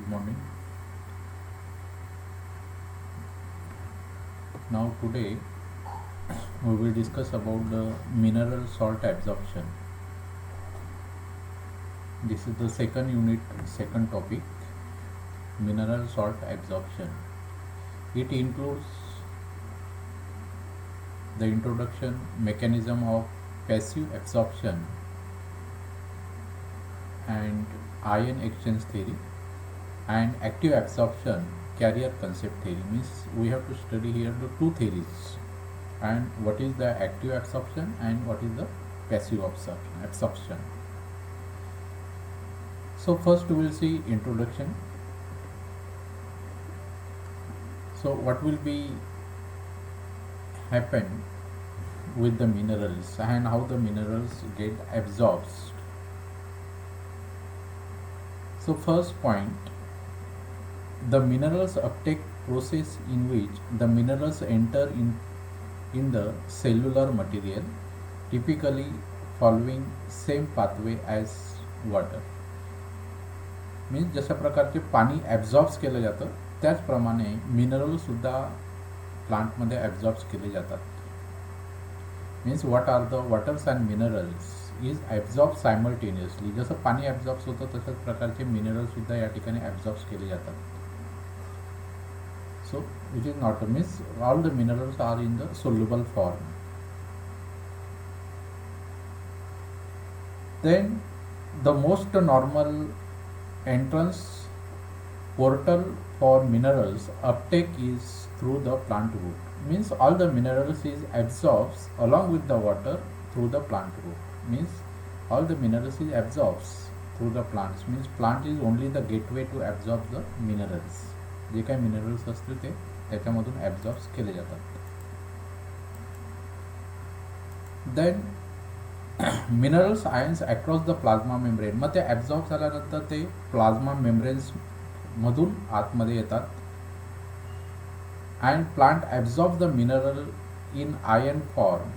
Good morning. Now today we will discuss about the mineral salt absorption. This is the second unit, second topic, mineral salt absorption. It includes the introduction, mechanism of passive absorption and ion exchange theory, and active absorption carrier concept theory. Means we have to study here the two theories, and what is the active absorption and what is the passive absorption. So first we will see introduction. So what will be happen with the minerals and how the minerals get absorbed. So first point, the minerals uptake process in which the minerals enter in the cellular material, typically following same pathway as water. Means जशा प्रकारचे पाणी ॲब्झॉर्ब्स केलं जातं त्याचप्रमाणे मिनरलसुद्धा प्लांटमध्ये absorbs केले जातात. Means what are the waters and minerals is absorb simultaneously. जसं पाणी ॲब्झॉर्ब्स होतं तशाच प्रकारचे मिनरलसुद्धा या ठिकाणी ॲब्झॉर्ब्स केले जातात. So which is not means all the minerals are in the soluble form. Then the most normal entrance portal for minerals uptake is through the plant root. Means all the minerals is absorbs along with the water through the plant root. Means all the minerals is absorbs through the plants. Means plant is only the gateway to absorb the minerals. जे काही minerals असतील ते त्याच्यामधून absorbs केले जातात. Then minerals ions across the plasma membrane. मग ते absorb झाल्यानंतर ते प्लाझ्मा मेम्ब्रेन्समधून आतमध्ये येतात. And plant absorb the mineral in ion form.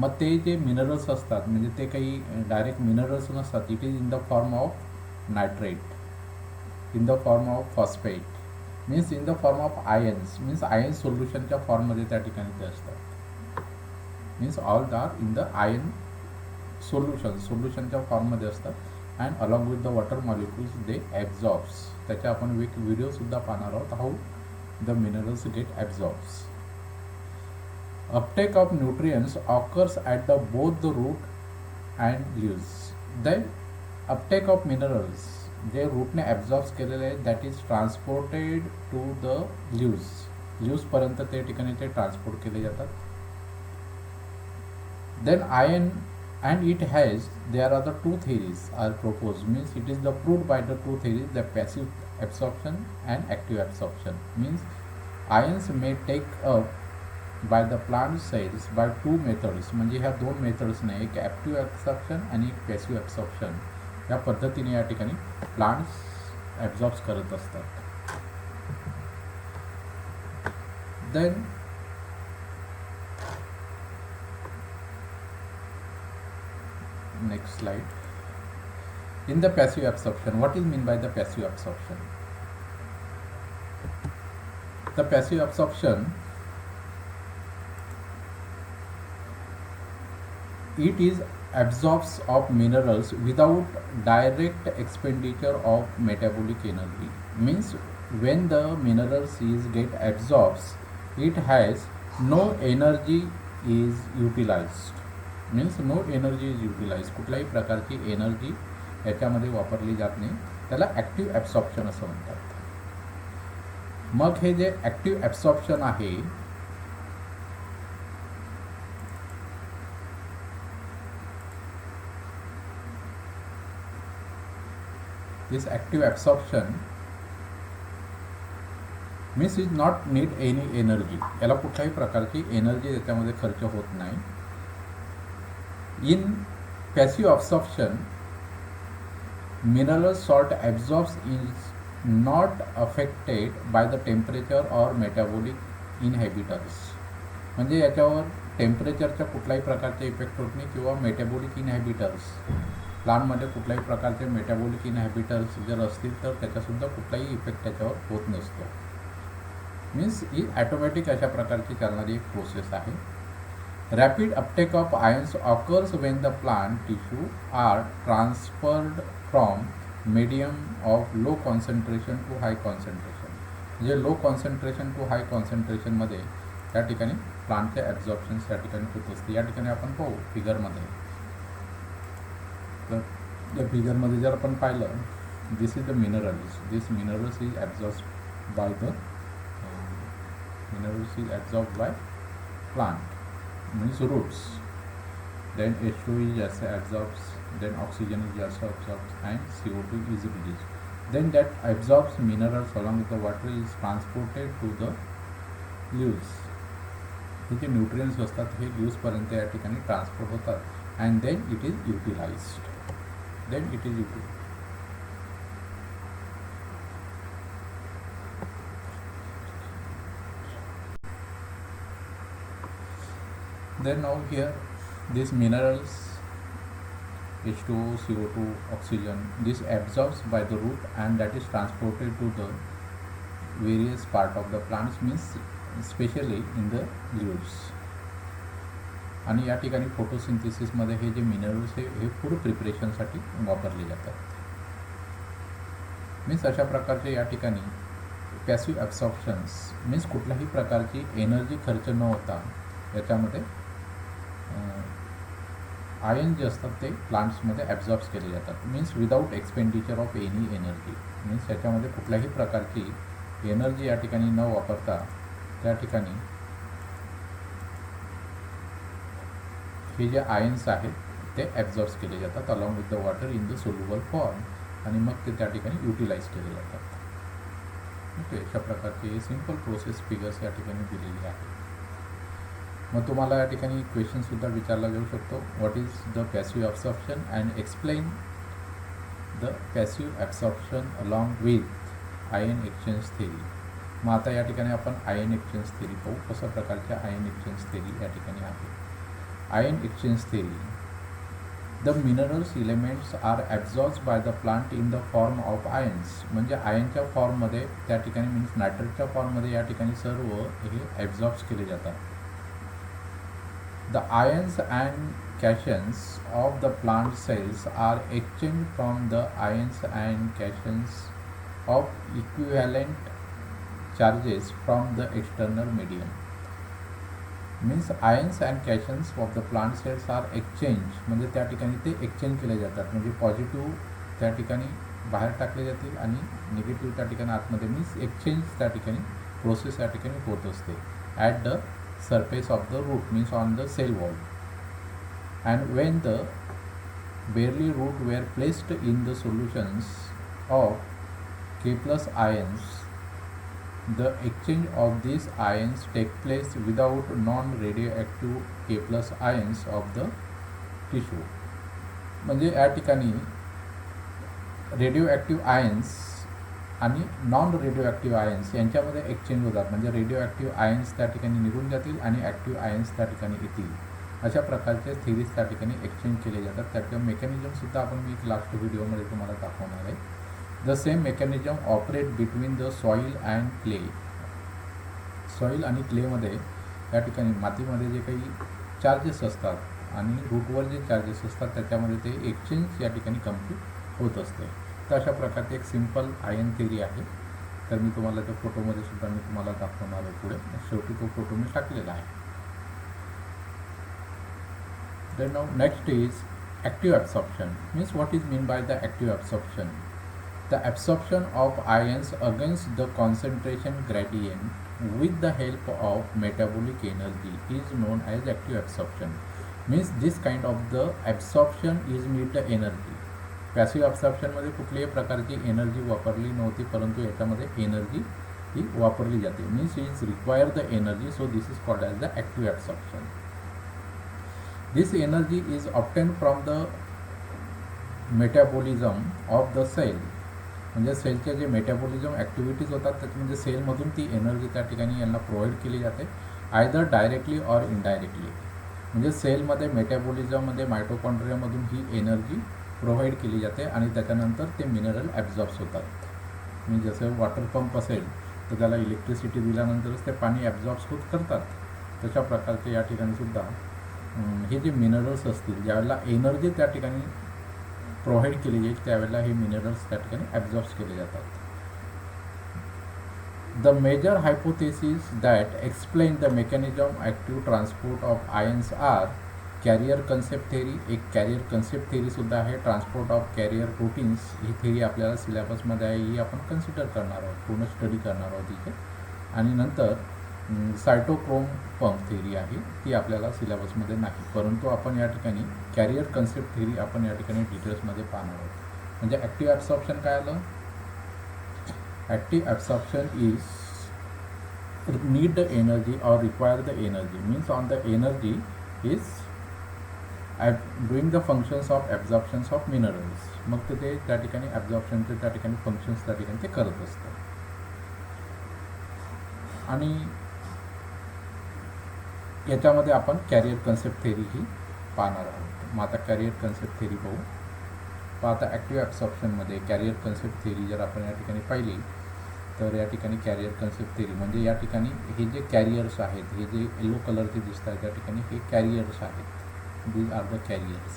मग ते जे मिनरल्स असतात म्हणजे ते काही डायरेक्ट मिनरल्स नसतात. It is in the form of nitrate, in the form of phosphate, means in the form of ions. Means ion सोल्युशनच्या फॉर्ममध्ये त्या ठिकाणी ते असतात. Means all are in the ion सोल्युशनच्या फॉर्ममध्ये असतात. And along with the water molecules they absorbs. त्याच्या आपण एक व्हिडिओसुद्धा पाहणार आहोत, how the minerals get absorbs. Uptake of nutrients occurs at the both the root and leaves. Then uptake of minerals जे रूटने ॲब्झॉर्ब्स केलेले आहेत that is transported to the लीव्सपर्यंत ते ठिकाणी ते ट्रान्सपोर्ट केले जातात. Then ion and it has, there are the two theories are proposed. Means it is the proved by the two theories, the passive absorption and active absorption. Means ions may take up by the plant cells by two methods. म्हणजे ह्या दोन मेथड्सने, एक active absorption आणि एक passive absorption, या पद्धतीने या ठिकाणी प्लांट्स ॲब्झॉर्ब्स करत असतात. Then next slide. In the passive absorption, what is mean by the passive absorption? The passive absorption, it is absorbs of minerals without direct expenditure of metabolic energy. Means when the minerals is get absorbs, it has no energy is utilized. Means no energy is utilize. कुठल्याही प्रकारची energy याच्यामध्ये वापरली जात नाही. त्याला active absorption असं म्हणतात. मग हे जे ॲक्टिव्ह ॲब्सॉर्प्शन आहे, this active absorption means is not need any energy. याला कुठल्याही प्रकारची एनर्जी त्याच्यामध्ये खर्च होत नाही. In passive absorption, mineral salt absorbs is not affected by the temperature or metabolic inhibitors. म्हणजे याच्यावर टेम्परेचरच्या कुठल्याही प्रकारचे इफेक्ट होत नाही किंवा मेटाबॉलिक इनहिबिटर्स प्लांटमध्ये कुठल्याही प्रकारचे मेटाबॉलिक इनहॅबिटर्स जर असतील तर त्याच्यासुद्धा कुठलाही इफेक्ट त्याच्यावर होत नसतो. मीन्स ही ॲटोमॅटिक अशा प्रकारची चालणारी एक प्रोसेस आहे. Rapid uptake of ions occurs when the plant tissue are transferred from medium of low concentration to high concentration. म्हणजे लो कॉन्सन्ट्रेशन टू हाय कॉन्सन्ट्रेशनमध्ये त्या ठिकाणी प्लांटचे ॲब्झॉर्प्शन्स या ठिकाणी होत असते. या ठिकाणी आपण पाहू फिगरमध्ये. तर या फिगरमध्ये जर आपण पाहिलं, this is the minerals. This minerals is absorbed by the plant, means roots. Then H2 is also absorbs, then oxygen is also absorbed, and CO2 is released. Then that absorbs minerals along with the water is transported to the leaves. हे जे nutrients असतात हे लीव्सपर्यंत या ठिकाणी transport होतात and then it is utilized. Then now here these minerals H2O, CO2, oxygen, this absorbs by the root and that is transported to the various part of the plants, means especially in the leaves. आणि या ठिकाणी फोटोसिंथेसिसमध्ये हे जे minerals हे food प्रिपरेशनसाठी वापरले जातात. Means अशा प्रकारचे या ठिकाणी पॅसिव्ह ॲब्सॉर्प्शन्स, मीन्स कुठल्याही प्रकारची एनर्जी खर्च न होता याच्यामध्ये आयन जे असतात ते प्लांट्समध्ये ॲब्झॉर्ब्स केले जातात. Means without expenditure of any energy. Means याच्यामध्ये कुठल्याही प्रकारची एनर्जी या ठिकाणी न वापरता त्या ठिकाणी हे जे आयन्स आहेत ते ॲब्झॉर्ब्स केले जातात along with the water in the soluble form आणि मग ते त्या ठिकाणी युटिलाइज केले जातात. ओके, अशा प्रकारची सिम्पल प्रोसेस फिगर्स या ठिकाणी दिलेली आहे. मग तुम्हाला या ठिकाणी क्वेश्चनसुद्धा विचारला जाऊ शकतो. What is the passive absorption and explain the passive absorption along with ion exchange theory. मग आता या ठिकाणी आपण आयन एक्सचेंज थेरी पाहू. कशा प्रकारच्या आयन एक्सचेंज थेरी या ठिकाणी आहे. Ion exchange theory, the minerals elements are absorbed by the plant in the form of ions. म्हणजे आयनच्या फॉर्ममध्ये त्या ठिकाणी मीन्स नायट्रेटच्या फॉर्ममध्ये या ठिकाणी सर्व हे ॲब्झॉर्ब्स केले जातात. The ions and cations of the plant cells are exchanged from the ions and cations of equivalent charges from the external medium. Means ions and cations of the plant cells are exchanged, म्हणजे त्या ठिकाणी ते exchange केले जातात. म्हणजे positive त्या ठिकाणी बाहेर टाकले जातील आणि निगेटिव्ह त्या ठिकाणी आतमध्ये. मीन्स एक्सचेंज त्या ठिकाणी प्रोसेस या ठिकाणी होत असते at the surface of the root, means on the cell wall. And when the barely root were placed in the solutions of K plus ions, the exchange of these ions take place without non-radioactive K plus ions of the tissue. म्हणजे या ठिकाणी radio ions आणि non radio active ions यांच्यामध्ये exchange होतात. म्हणजे radio active ions त्या ठिकाणी निघून जातील आणि ॲक्टिव्ह आयन्स त्या ठिकाणी येतील. अशा प्रकारचे थिरीज त्या ठिकाणी एक्सचेंज केले जातात. त्याचं मेकॅनिझमसुद्धा आपण मी एक लास्ट व्हिडिओमध्ये तुम्हाला दाखवणार आहे. The same mechanism operate between the soil and clay. Soil आणि क्लेमध्ये या ठिकाणी मातीमध्ये जे काही चार्जेस असतात आणि रूटवर जे चार्जेस असतात त्याच्यामध्ये ते एक्सचेंज या ठिकाणी कम्प्लीट होत असते. तर अशा प्रकारचे एक सिम्पल आयन थेरी आहे. तर मी तुम्हाला त्या फोटोमध्ये सुद्धा मी तुम्हाला दाखवणार आहे पुढे. शेवटी तो फोटो मी टाकलेला आहे. Then now next is active absorption. Means what is mean by the active absorption. The absorption of ions against the concentration gradient with the help of metabolic energy is known as active absorption. Means this kind of the absorption is need the energy. Passive ॲब्सॉर्प्शनमध्ये कुठल्याही प्रकारची energy वापरली नव्हती, परंतु याच्यामध्ये energy ही वापरली जाते. Means is require the energy, so this is called as the active absorption. This energy is obtain from the metabolism of the cell. म्हणजे सेलचे जे मेटाबॉलिझम ॲक्टिव्हिटीज होतात त्याच्यामध्ये सेलमधून ती एनर्जी त्या ठिकाणी यांना प्रोव्हाइड केली जाते, आयदर डायरेक्टली ऑर इनडायरेक्टली. म्हणजे सेलमध्ये मेटाबॉलिझममध्ये मायटोकॉन्ड्रियामधून ही एनर्जी प्रोव्हाइड केली जाते आणि त्याच्यानंतर ते मिनरल ॲब्झॉर्ब्स होतात. म्हणजे जसं वॉटर पंप असेल तर त्याला इलेक्ट्रिसिटी दिल्यानंतरच ते पाणी ॲब्झॉर्ब्स होत करतात. तशा प्रकारचे या ठिकाणी सुद्धा हे जे मिनरल्स असतील, ज्यावेळेला एनर्जी त्या ठिकाणी प्रोव्हाइड केली जाईल त्यावेळेला हे मिनरल्स त्या ठिकाणी ॲब्झॉर्ब्स केले जातात. The major hypothesis that explain the mechanism active transport of ions are carrier concept theory. एक कॅरियर कन्सेप्ट थेरीसुद्धा आहे. ट्रान्सपोर्ट ऑफ कॅरियर प्रोटीन्स ही थेरी आपल्याला सिलेबसमध्ये आहे, ही आपण कन्सिडर करणार आहोत, पूर्ण स्टडी करणार आहोत इथे. आणि नंतर सायटोक्रोम पंप थेरी आहे, ती आपल्याला सिलेबसमध्ये नाही, परंतु आपण या ठिकाणी कॅरियर कन्सेप्ट थेरी आपण या ठिकाणी डिटेल्समध्ये पाहणार आहोत. म्हणजे ॲक्टिव्ह ॲब्सॉर्प्शन काय आलं? Active absorption is need the energy और require the energy means on the energy is doing the functions of absorptions of minerals. मग ते त्या ठिकाणी ॲब्झॉर्प्शनचे त्या ठिकाणी फंक्शन्स त्या ठिकाणी ते करत असतात. आणि याच्यामध्ये आपण कॅरियर कन्सेप्ट थेरी ही पाहणार आहोत. मग आता कॅरियर कन्सेप्ट थेरी पाहू. पण आता ॲक्टिव्ह ॲब्सॉर्प्शनमध्ये कॅरियर कन्सेप्ट थेरी जर आपण या ठिकाणी पाहिली तर या ठिकाणी कॅरियर कन्सेप्ट थेरी म्हणजे या ठिकाणी हे जे कॅरियर्स आहेत, हे जे येलो कलरचे दिसत आहेत त्या ठिकाणी हे कॅरियर्स आहेत. These are the carriers.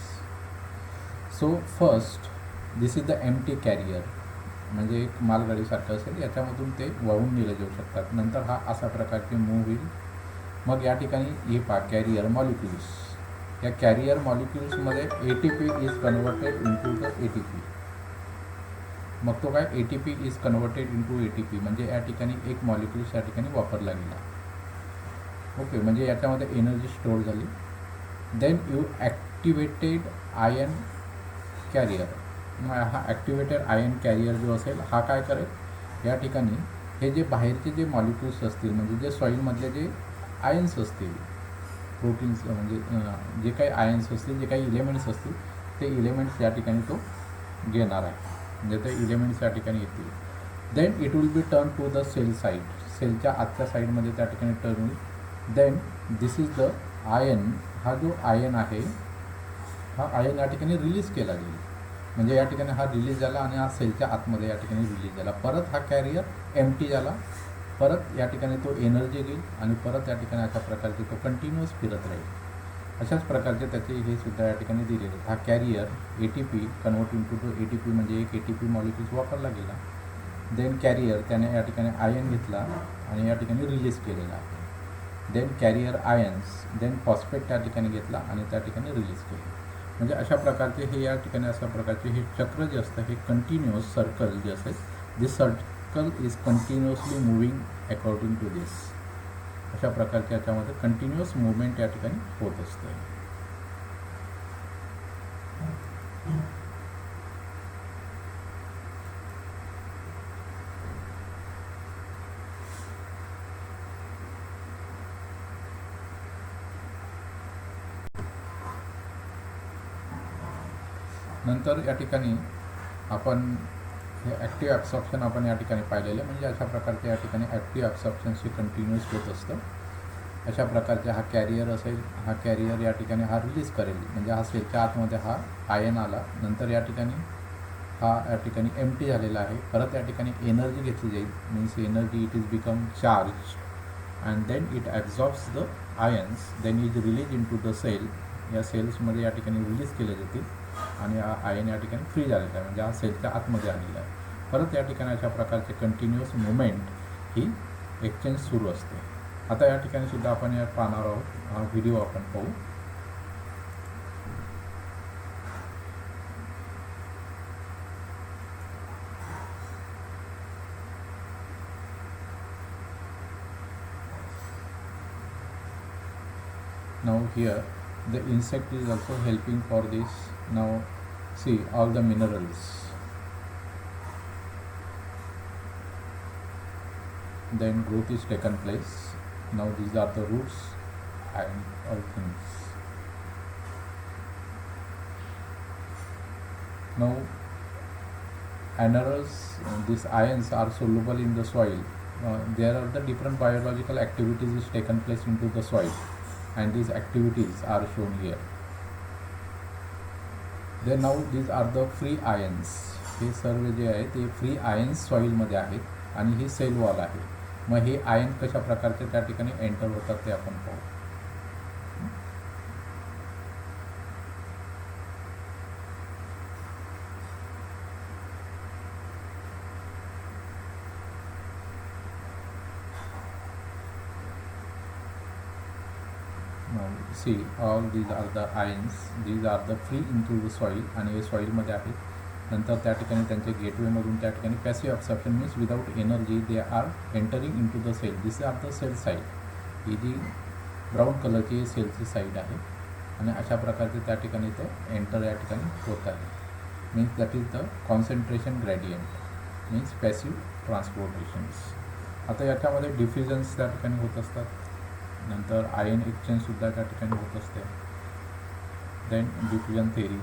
So first this is the empty carrier. म्हणजे एक मालगाडीसारखं असेल, याच्यामधून ते वाहून नेले जाऊ शकतात. नंतर हा अशा प्रकारचे मूव्ह होईल. मग या ठिकाणी हे पहा कॅरियर मॉलिक्युल्स. या कॅरियर मॉलिक्युल्समध्ये ATP is converted into the ATP. मग तो काय ATP is converted into ATP म्हणजे या ठिकाणी एक मॉलिक्युल्स या ठिकाणी वापरला गेला. ओके, म्हणजे याच्यामध्ये एनर्जी स्टोअर झाली. Then you activated ion carrier. हा ॲक्टिवेटेड आयन कॅरियर जो असेल हा काय करेल, या ठिकाणी हे जे बाहेरचे जे मॉलिक्युल्स असतील म्हणजे जे सॉईलमधले जे आयन्स असतील, प्रोटीन्स म्हणजे जे काही आयन्स असतील, जे काही इलेमेंट्स असतील ते इलेमेंट्स या ठिकाणी तो घेणार आहे. म्हणजे ते इलेमेंट्स या ठिकाणी येतील. Then it will be turn to the cell side. सेलच्या आतच्या साईडमध्ये त्या ठिकाणी टर्न होईल. Then this is the ion. हा जो आयन आहे हा आयन या ठिकाणी रिलीज केला गेला. म्हणजे या ठिकाणी हा रिलीज झाला आणि हा सेलच्या आतमध्ये या ठिकाणी रिलीज झाला. परत हा कॅरियर एम्प्टी झाला. परत या ठिकाणी तो एनर्जी घेईल आणि परत या ठिकाणी अशा प्रकारचे तो कंटिन्युअस फिरत राहील. अशाच प्रकारचे त्याचे हे सुद्धा या ठिकाणी दिलेले. हा carrier ATP convert into two ATP म्हणजे एक ATP मॉलिक्युल्स वापरला गेला. देन कॅरियर त्याने या ठिकाणी आयन घेतला आणि या ठिकाणी रिलीज केलेला आहे. देन कॅरियर आयन्स, देन फॉस्फेट त्या ठिकाणी घेतला आणि त्या ठिकाणी रिलीज केलं. म्हणजे अशा प्रकारचे हे या ठिकाणी अशा प्रकारचे हे चक्र जे असतं हे कंटिन्युअस सर्कल जे असेल, this circle is continuously moving according to this. अशा प्रकारच्या याच्यामध्ये कंटिन्युअस मुवमेंट या ठिकाणी होत असते. नंतर या ठिकाणी आपण हे ॲक्टिव्ह ॲब्सॉर्प्शन आपण या ठिकाणी पाहिलेलं. म्हणजे अशा प्रकारचे या ठिकाणी ॲक्टिव्ह ॲब्सॉर्प्शनशी कंटिन्युअस होत असतं. अशा प्रकारचे हा कॅरियर असेल, हा कॅरियर या ठिकाणी हा रिलीज करेल. म्हणजे हा सेलच्या आतमध्ये हा आयन आला. नंतर या ठिकाणी हा या ठिकाणी एम्प्टी झालेला आहे. परत या ठिकाणी एनर्जी घेतली जाईल. Means energy it is become charge and then it absorbs the ions. Then is release in to the cell. या सेल्समध्ये या ठिकाणी रिलीज केले जातील आणि हा आयन या ठिकाणी फ्री झालेला आहे. म्हणजे हा सेलच्या आतमध्ये आलेला आहे. परत या ठिकाणी अशा प्रकारचे कंटिन्युअस मुवमेंट ही एक्सचेंज सुरू असते. आता या ठिकाणी सुद्धा आपण या पाहणार आहोत. हा व्हिडिओ आपण पाहू. Now here the insect is also helping for this. Now see all the minerals. Then growth is taken place. Now these are the roots and all things. Now minerals, these ions are soluble in the soil. There are the different biological activities which taken place into the soil and these activities are shown here. Then now these are the free ions. हे सर्व जे आहे ते free ions सॉईलमध्ये आहेत आणि ही sale wall आहे. मग हे आयन कशा प्रकारचे त्या ठिकाणी एंटर होतात ते आपण पाहू. See all these are the ions, these are the free in to the soil आणि हे सॉईलमध्ये आहेत. नंतर त्या ठिकाणी त्यांच्या गेटवेमधून त्या ठिकाणी passive absorption means without energy they are entering in to the cell. This are the cell side. ही जी ब्राऊन कलरची सेलची साईड आहे आणि अशा प्रकारचे त्या ठिकाणी ते एंटर या ठिकाणी होत आहे. Means that is the concentration gradient means passive transportations. आता याच्यामध्ये डिफ्युजन्स त्या ठिकाणी होत असतात. नंतर आयन एक्सचेंजसुद्धा त्या ठिकाणी होत असते. Then diffusion theory.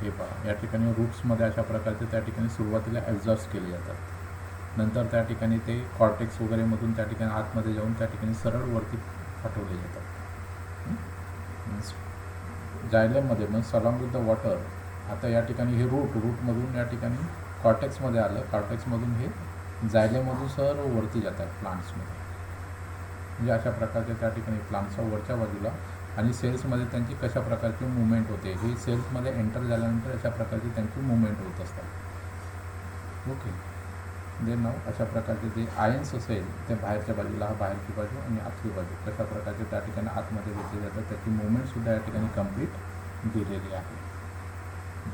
हे पहा या ठिकाणी रूट्समध्ये अशा प्रकारचे त्या ठिकाणी सुरुवातीला ॲब्झॉर्ब केले जातात. नंतर त्या ठिकाणी ते कॉर्टेक्स वगैरेमधून त्या ठिकाणी आतमध्ये जाऊन त्या ठिकाणी सरळ वरती पाठवले जातात. जायलेममध्ये मग सलॉंग विथ द वॉटर. आता या ठिकाणी हे रूटमधून या ठिकाणी कॉर्टेक्समध्ये आलं. कॉर्टेक्समधून हे जायलेमधून सर्व वरती जातात प्लांट्समध्ये. म्हणजे अशा प्रकारचे त्या ठिकाणी प्लांट्सच्या वरच्या बाजूला आणि सेल्समध्ये त्यांची कशा प्रकारची मुवमेंट होते. हे सेल्समध्ये एंटर झाल्यानंतर अशा प्रकारची त्यांची मुवमेंट होत असतात. ओके. दे नाव अशा प्रकारचे जे आयन्स असेल ते बाहेरच्या बाजूला, हा बाहेरची बाजू आणि आतली बाजू कशा प्रकारचे त्या ठिकाणी आतमध्ये घेतले जातात त्याची मुवमेंटसुद्धा या ठिकाणी कंप्लीट दिलेली आहे.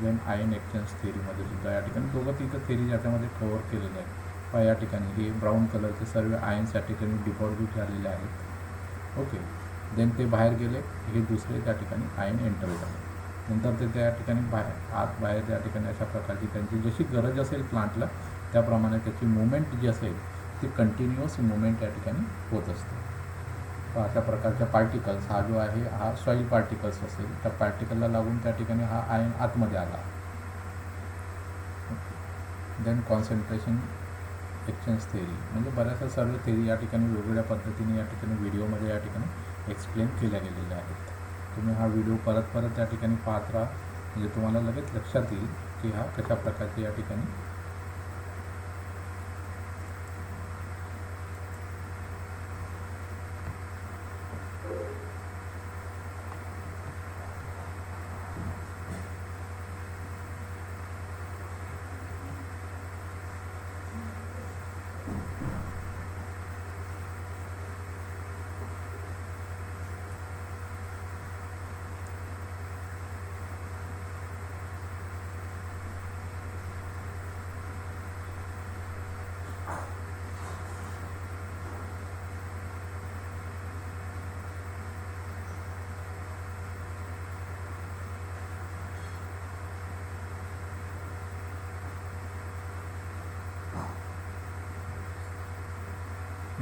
देन आयन एक्सचेंज थेरीमध्ये सुद्धा या ठिकाणी दोघं तिघं थेरी याच्यामध्ये कव्हर केलेले आहे. पहा या ठिकाणी हे ब्राऊन कलरचे सर्व आयन्स या ठिकाणी डिपॉझिट झालेले आहेत. ओके. देन ते बाहेर गेले. हे दुसरे त्या ठिकाणी आयन एंटर झाले. नंतर ते त्या ठिकाणी बाहेर त्या ठिकाणी अशा प्रकारची त्यांची जशी गरज असेल प्लांटला त्याप्रमाणे त्याची मुवमेंट जी असेल ती कंटिन्युअस मुवमेंट या ठिकाणी होत असते. अशा प्रकारच्या पार्टिकल्स, हा जो आहे हा सॉईल पार्टिकल्स असेल त्या पार्टिकलला लागून त्या ठिकाणी हा आयन आतमध्ये आला. Then concentration exchange theory. म्हणजे बऱ्याचशा सर्व थेरी या ठिकाणी वेगवेगळ्या पद्धतीने या ठिकाणी व्हिडिओमध्ये या ठिकाणी एक्सप्लेन केल्या गेलेल्या आहेत. तुम्ही हा व्हिडिओ परत त्या ठिकाणी पाहत राहा म्हणजे तुम्हाला लगेच लक्षात येईल की हा कशा प्रकारचे या ठिकाणी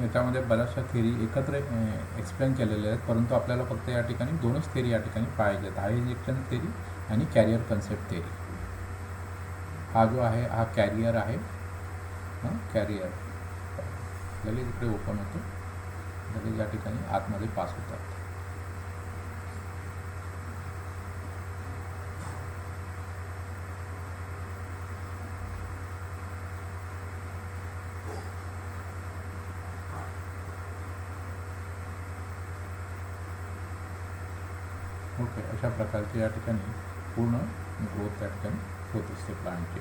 याच्यामध्ये बऱ्याचशा थेरी एकत्र एक्सप्लेन केलेल्या आहेत. परंतु आपल्याला फक्त या ठिकाणी दोनच थेरी या ठिकाणी पाहिजेत. आयन एक्सचेंज थेरी आणि कॅरियर कन्सेप्ट थेरी. हा जो आहे हा कॅरियर आहे. कॅरियर लगेच इकडे ओपन होतो, लगेच या ठिकाणी आतमध्ये पास होतात. ओके. अशा प्रकारचे या ठिकाणी पूर्ण ग्रोथ त्या ठिकाणी होत असते प्लांटची.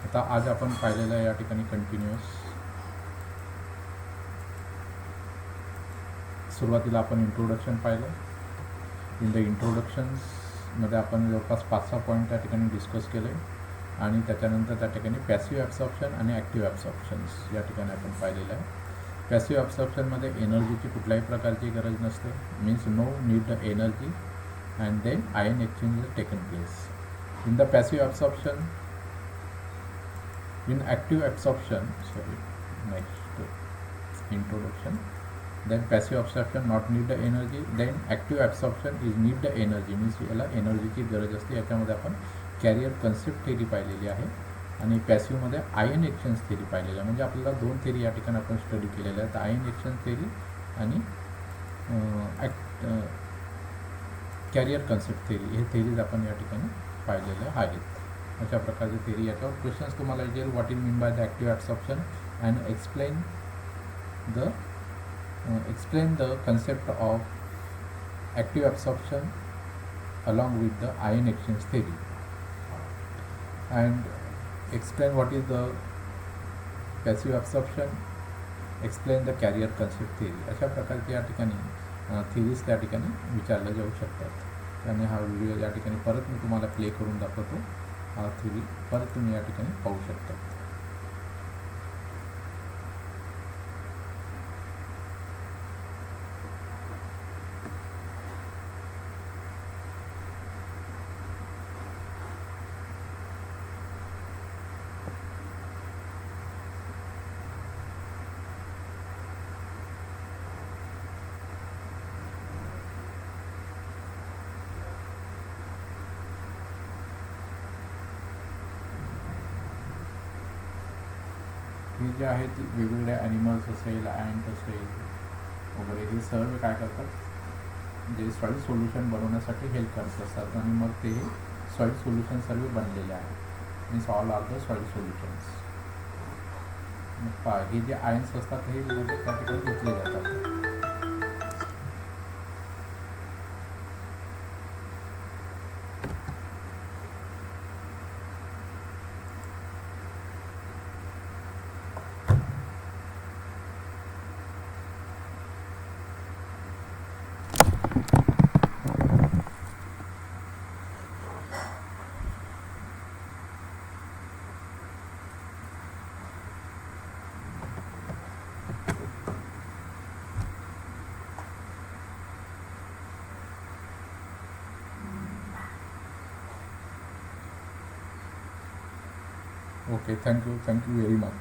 आता आज आपण पाहिलेलं आहे या ठिकाणी कंटिन्युअस. सुरुवातीला आपण इंट्रोडक्शन पाहिलं. इन द इंट्रोडक्शन्समध्ये आपण जवळपास 5-6 पॉईंट त्या ठिकाणी डिस्कस केले आणि त्याच्यानंतर त्या ठिकाणी पॅसिव्ह ॲब्सॉर्प्शन आणि ॲक्टिव्ह ॲब्सॉर्प्शन्स या ठिकाणी आपण पाहिलेलं आहे. पॅसिव्ह ॲब्सॉर्प्शनमध्ये एनर्जीची कुठल्याही प्रकारची गरज नसते. Means no need the energy and then ion exchange has taken place. In the passive absorption, in active absorption, next introduction, then passive absorption not need the energy, then active absorption is need the energy, means याला एनर्जीची गरज असते. याच्यामध्ये आपण carrier concept theory पाहिलेली आहे आणि पॅसिव्हमध्ये ion exchange theory पाहिलेली आहे. म्हणजे आपल्याला दोन थेरी या ठिकाणी आपण स्टडी केलेल्या आहेत. आयन एक्सचेंज थेरी आणि कॅरियर कन्सेप्ट थेरी. हे थेरीज आपण या ठिकाणी पाहिलेल्या आहेत. अशा प्रकारची थिअरी. याच्यावर क्वेश्चन्स तुम्हाला येईल. What is mean by the active absorption and explain the concept of active absorption along with the ion exchange theory and explain what is the passive absorption, explain the carrier concept theory. अशा प्रकारचे या ठिकाणी theories त्या ठिकाणी विचारल्या जाऊ शकतात. त्याने हा व्हिडिओ या ठिकाणी परत मी तुम्हाला प्ले करून दाखवतो. हा थिअरी परत तुम्ही या ठिकाणी पाहू शकता. हे जे आहेत वेगवेगळे ॲनिमल्स असेल, अँट असेल वगैरे, हे सर्व काय करतात, जे सॉईल सोल्युशन बनवण्यासाठी हेल्प करत असतात आणि मग ते सॉईल सोल्युशन सर्व बनलेले आहेत. Means all are the soil solutions. मग हे जे आयन्स असतात हे त्या ठिकाणी घेतले जातात. Okay, thank you very much.